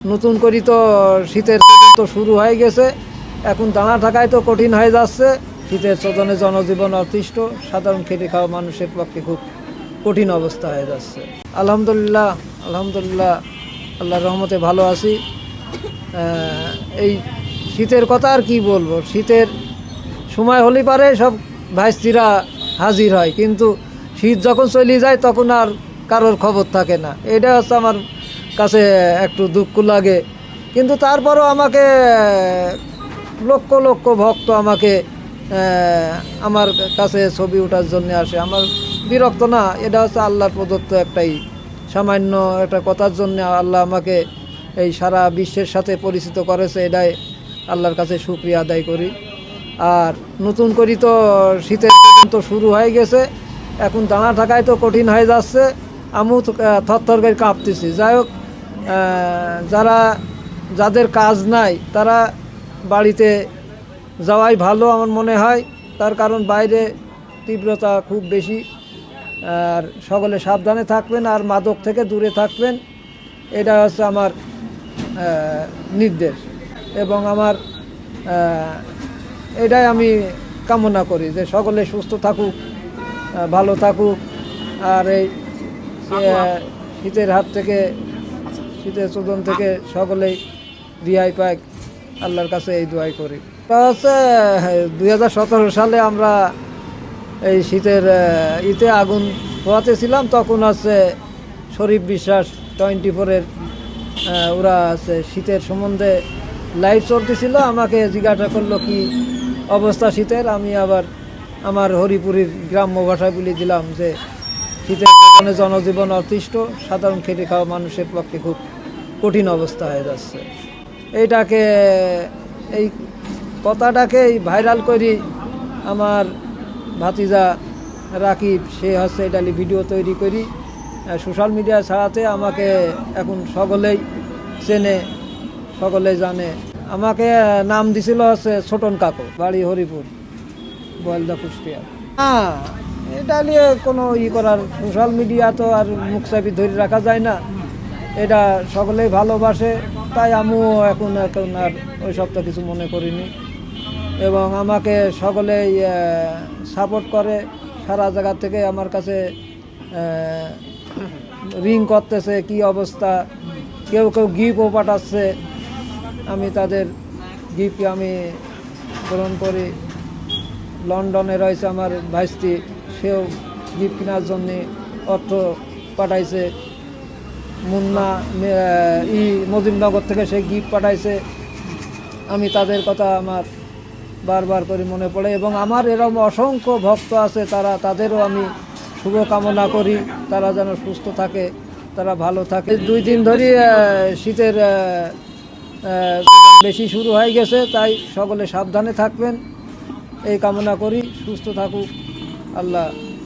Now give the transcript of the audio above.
নতুন করি তো শীতের তো শুরু হয়ে গেছে, এখন দানা থাকায় তো কঠিন হয়ে যাচ্ছে। শীতের চোদনে জনজীবন অতিষ্ঠ, সাধারণ খেটে খাওয়া মানুষের পক্ষে খুব কঠিন অবস্থা হয়ে যাচ্ছে। আলহামদুলিল্লাহ আলহামদুলিল্লাহ আল্লাহর রহমতে ভালো আছি। এই শীতের কথা আর কি বলবো, শীতের সময় হলে পারে সব ভাইস্তিরা হাজির হয়, কিন্তু শীত যখন চলে যায় তখন আর কারোর খবর থাকে না। এটা হচ্ছে আমার কাছে একটু দুঃখ লাগে, কিন্তু তারপরও আমাকে লক্ষ লক্ষ ভক্ত আমাকে আমার কাছে ছবি ওঠার জন্য আসে। আমার বিরক্ত না, এটা হচ্ছে আল্লাহর প্রদত্ত একটাই সামান্য একটা কথার জন্য আল্লাহ আমাকে এই সারা বিশ্বের সাথে পরিচিত করেছে, এটাই আল্লাহর কাছে শুকরিয়া আদায় করি। আর নতুন করি তো শীতের তো শুরু হয়ে গেছে, এখন দানা থাকায় তো কঠিন হয়ে যাচ্ছে। আমিও থরথর করে কাঁপতেছি। যাই হোক, যাদের কাজ নাই তারা বাড়িতে যাওয়াই ভালো আমার মনে হয়, তার কারণ বাইরে তীব্রতা খুব বেশি। আর সকলে সাবধানে থাকবেন আর মাদক থেকে দূরে থাকবেন, এটা হচ্ছে আমার নির্দেশ। এবং আমার এটাই আমি কামনা করি যে সকলে সুস্থ থাকুক, ভালো থাকুক, আর এই শীতের হাত থেকে, শীতের চোদন থেকে সকলেই রিহাই পাক, আল্লাহর কাছে এই দোয়াই করি। তা হচ্ছে 2017 সালে আমরা এই শীতের ইতে আগুন পোহাতে ছিলাম, তখন আছে শরীফ বিশ্বাস 24-এর ওরা আছে শীতের সম্বন্ধে লাইভ চলতেছিল। আমাকে জিজ্ঞাসা করলো কি অবস্থা শীতের, আমি আবার আমার হরিপুরের গ্রাম্য ভাষায় বলে দিলাম যে শীতের কারণে জনজীবন অতিষ্ঠ, সাধারণ খেটে খাওয়া মানুষের পক্ষে খুব কঠিন অবস্থা হয়ে যাচ্ছে। এই কথাটাকে ভাইরাল করি আমার ভাতিজা রাকিব, সে হচ্ছে এটা ভিডিও তৈরি করি সোশ্যাল মিডিয়া ছাড়াতে আমাকে এখন সকলেই চেনে, সকলেই জানে। আমাকে নাম দিছিল হচ্ছে ছোটন কাকু, বাড়ি হরিপুর, বয়লদা, কুষ্টিয়া। হ্যাঁ, এটা নিয়ে কোনো করার, সোশ্যাল মিডিয়া তো আর মুখ চাপি ধরে রাখা যায় না, এটা সকলেই ভালোবাসে, তাই আমিও এখন আর ওই সবটা কিছু মনে করিনি। এবং আমাকে সকলেই সাপোর্ট করে, সারা জায়গা থেকে আমার কাছে রিং করতেছে কি অবস্থা, কেউ কেউ গিফটও পাঠাচ্ছে, আমি তাদের গিফট আমি গ্রহণ করি। লন্ডনে রয়েছে আমার ভাইস্তি, সেও গিফট কেনার জন্যে অর্থ পাঠাইছে। মুন্না মজিমনগর থেকে সে গিফট পাঠাইছে। আমি তাদের কথা আমার বারবার করে মনে পড়ে, এবং আমার এরকম অসংখ্য ভক্ত আছে, তাদেরও আমি শুভকামনা করি, তারা যেন সুস্থ থাকে, তারা ভালো থাকে। 2 দিন ধরে শীতের বেশি শুরু হয়ে গেছে, তাই সকলে সাবধানে থাকবেন এই কামনা করি। সুস্থ থাকুক আল্লাহ।